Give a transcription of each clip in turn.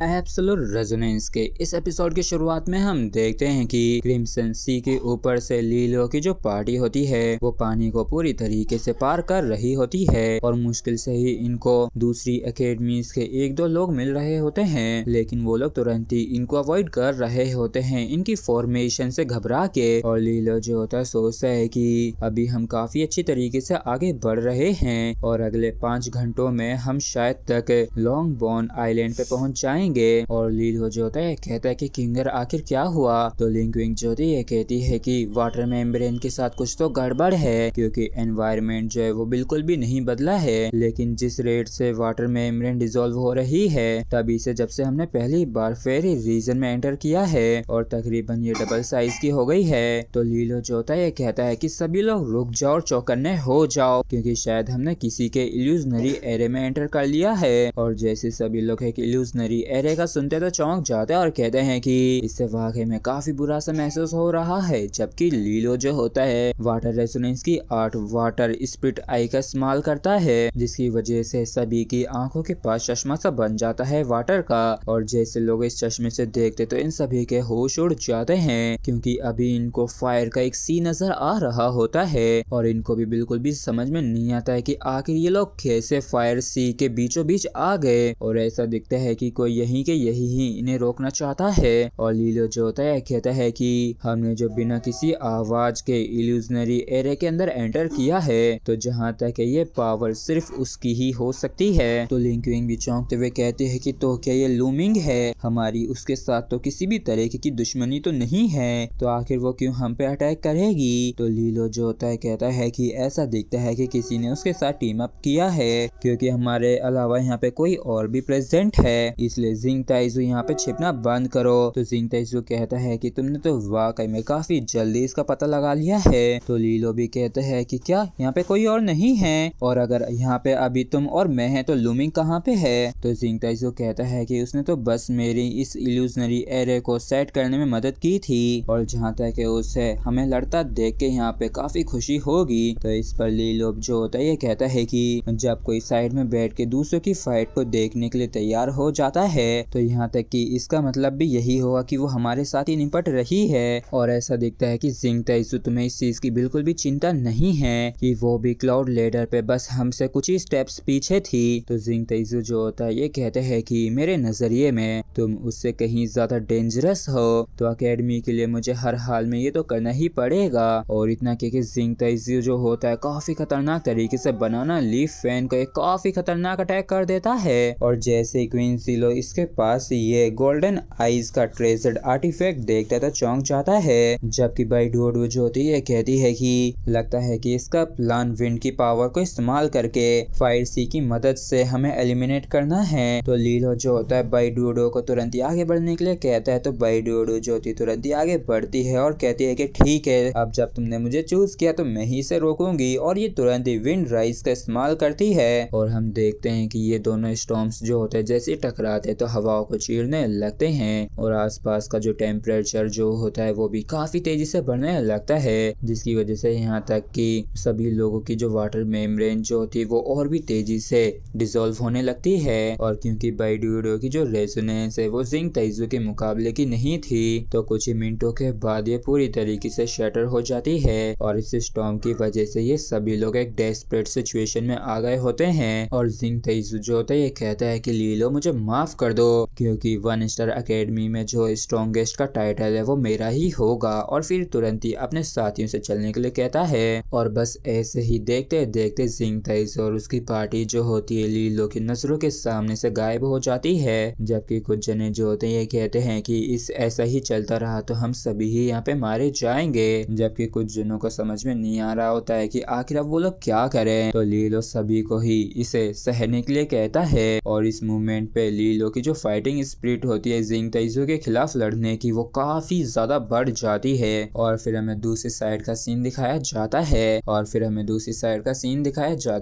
Absolute resonance के इस episode की शुरुआत में हम देखते हैं कि क्रिम्सन सी के ऊपर से लीलो की जो पार्टी होती है वो पानी को पूरी तरीके से पार कर रही होती है और मुश्किल से ही इनको दूसरी एकेडमीज के एक दो लोग मिल रहे होते हैं, लेकिन वो लोग तुरंत ही इनको अवॉइड कर रहे होते हैं इनकी फॉर्मेशन से घबरा के। और लीलो जो होता है सोचता है कि अभी हम काफी अच्छी तरीके से आगे बढ़ रहे हैं और अगले 5 घंटों में हम शायद तक लॉन्ग बॉन आइलैंड पे पहुंच जाएंगे। और लीलो जो होता है कहता है कि किंगर आखिर क्या हुआ। तो लिंक्विंग जो होती है कहती है कि वाटर मेम्ब्रेन के साथ कुछ तो गड़बड़ है, क्योंकि एनवायरनमेंट जो है वो बिल्कुल भी नहीं बदला है, लेकिन जिस रेट से वाटर मेम्ब्रेन डिसॉल्व हो रही है तभी से जब से हमने पहली बार फेरी रीजन में एंटर किया है और तकरीबन ये डबल साइज की हो गई है। तो लीलो जो होता है कहता है कि सभी लोग रुक जाओ और चौकन्ने हो जाओ, क्योंकि शायद हमने किसी के इल्यूजनरी एरे में एंटर कर लिया है। और जैसे सभी लोग एक इल्यूजनरी एरे का सुनते तो चौंक जाते हैं और कहते हैं कि इससे वाकई में काफी बुरा सा महसूस हो रहा है। जबकि लीलो जो होता है वाटर रेजोनेंस की 8 वाटर स्पिट आई का इस्तेमाल करता है, जिसकी वजह से सभी की आंखों के पास चश्मा सा बन जाता है वाटर का। और जैसे लोग इस चश्मे से देखते तो इन सभी के होश उड़ जाते हैं, क्योंकि अभी इनको फायर का एक सी नजर आ रहा होता है और इनको भी बिल्कुल भी समझ में नहीं आता है कि आखिर ये लोग कैसे फायर सी के बीचों बीच आ गए। और ऐसा दिखता है कि कोई यही के यही ही इन्हें रोकना चाहता है। और लीलो जो होता है कहता है कि हमने जो बिना किसी आवाज के इल्यूजनरी एरे के अंदर एंटर किया है, तो जहाँ तक ये पावर सिर्फ उसकी ही हो सकती है। तो लिंक्विंग भी चौंकते हुए कहते हैं कि तो क्या ये लूमिंग है, हमारी उसके साथ तो किसी भी तरह की दुश्मनी तो नहीं है, तो आखिर वो क्यों हम पे अटैक करेगी। तो लीलो जो होता है कहता है कि ऐसा दिखता है कि किसी ने उसके साथ टीम अप किया है, क्योंकि हमारे अलावा यहाँ पे कोई और भी प्रेजेंट है, इसलिए जिंग ताइजू यहाँ पे छिपना बंद करो। तो जिंग ताइजू कहता है कि तुमने तो वाकई में काफी जल्दी इसका पता लगा लिया है। तो लीलो भी कहते हैं कि क्या यहाँ पे कोई और नहीं है, और अगर यहाँ पे अभी तुम और मैं है तो लूमिंग कहाँ पे है। तो जिंग ताइजू कहता है कि उसने तो बस मेरी इस इल्यूजनरी एरे को सेट करने में मदद की थी, और जहाँ तक उसे हमें लड़ता देख के यहाँ पे काफी खुशी होगी। तो इस पर लीलो जो होता है ये कहता है कि जब कोई साइड में बैठ के दूसरों की फाइट को देखने के लिए तैयार हो जाता है तो यहाँ तक कि इसका मतलब भी यही होगा कि वो हमारे साथ ही निपट रही है। और ऐसा दिखता है कि जिंग ताइजू तुम्हें इस चीज की बिल्कुल भी चिंता नहीं है कि वो भी क्लाउड लेडर पे बस हमसे कुछ ही स्टेप्स पीछे थी। तो जिंग ताइजू जो होता है ये कहते हैं कि मेरे नजरिए में तुम उससे कहीं ज्यादा डेंजरस हो, तो अकेडमी के लिए मुझे हर हाल में ये तो करना ही पड़ेगा। और इतना कि जिंग ताइजू जो होता है काफी खतरनाक तरीके से बनाना लीफ फैन को एक काफी खतरनाक अटैक कर देता है। और जैसे क्वीन सिलो इसके पास ये गोल्डन आईज का ट्रेजर्ड आर्टिफैक्ट देखता तो चौंक जाता है, जबकि बाई डोडो जो होती है कहती है कि लगता है कि इसका प्लान विंड की पावर को इस्तेमाल करके फायर सी की मदद से हमें एलिमिनेट करना है। तो लीलो जो होता है बाई डोडो को तुरंत ही आगे बढ़ने के लिए कहता है, तो बाई डोडो जो होती है तुरंत ही आगे बढ़ती है और कहती है कि ठीक है, अब जब तुमने मुझे चूज किया तो मैं ही से रोकूंगी। और ये तुरंत ही विंड राइज का इस्तेमाल करती है और हम देखते हैं कि ये दोनों स्टॉर्म्स जो होते हैं जैसे टकराते हैं तो हवाओं को चीरने लगते हैं और आसपास का जो टेम्परेचर जो होता है वो भी काफी तेजी से बढ़ने लगता है, जिसकी वजह से यहाँ तक कि सभी लोगों की जो वाटर मेम्ब्रेन जो होती है वो और भी तेजी से डिसॉल्व होने लगती है। और क्योंकि बाइड्यूडो की जो रेजोनेंस है वो जिंग ताइजू के मुकाबले की नहीं थी, तो कुछ ही मिनटों के बाद ये पूरी तरीके से शटर हो जाती है और इस स्टॉर्म की वजह से ये सभी लोग एक डेस्परेट सिचुएशन में आ गए होते हैं। और जिंग ताइजू जो होता है ये कहता है कि लीलो मुझे माफ कर दो, क्योंकि 1 स्टार एकेडमी में जो स्ट्रॉन्गेस्ट का टाइटल है वो मेरा ही होगा। और फिर तुरंत ही अपने साथियों से चलने के लिए कहता है और बस ऐसे ही देखते देखते जिंग ताइजू और उसकी पार्टी जो होती है लीलो की नजरों के सामने से गायब हो जाती है। जबकि कुछ जने जो होते हैं ये कहते हैं कि इस ऐसा ही चलता रहा तो हम सभी ही यहाँ पे मारे जाएंगे, जबकि कुछ जनों को समझ में नहीं आ रहा होता है कि आखिर अब वो लोग क्या करें। तो लीलो सभी को ही इसे सहने के लिए कहता है और इस मूवमेंट पे लीलो की जो फाइटिंग स्पिरिट होती है जिंग ताइजू के खिलाफ लड़ने की वो काफी ज्यादा बढ़ जाती है। और फिर हमें दूसरी साइड का सीन दिखाया जाता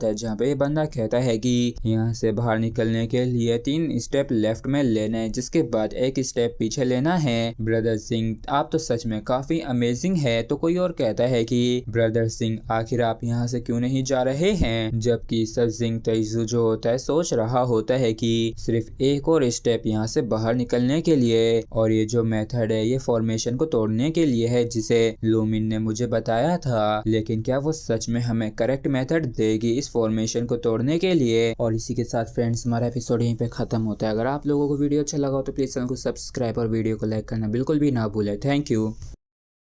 है जहाँ पे ये बंदा कहता है कि यहाँ से बाहर निकलने के लिए 3 स्टेप लेफ्ट में लेना है, जिसके बाद 1 स्टेप पीछे लेना है। ब्रदर सिंह आप तो सच में काफी अमेजिंग है। तो कोई और कहता है कि ब्रदर सिंह आखिर आप यहाँ से क्यों नहीं जा रहे हैं, जबकि सब जिंग ताइजू जो होता है सोच रहा होता है कि सिर्फ 1 और और स्टेप यहाँ से बाहर निकलने के लिए। और ये जो मेथड है ये फॉर्मेशन को तोड़ने के लिए है जिसे लूमिन ने मुझे बताया था, लेकिन क्या वो सच में हमें करेक्ट मेथड देगी इस फॉर्मेशन को तोड़ने के लिए। और इसी के साथ फ्रेंड्स हमारा एपिसोड यहीं पे खत्म होता है। अगर आप लोगों को वीडियो अच्छा लगा हो तो प्लीज चैनल को सब्सक्राइब और वीडियो को लाइक करना बिल्कुल भी ना भूलें। Thank you.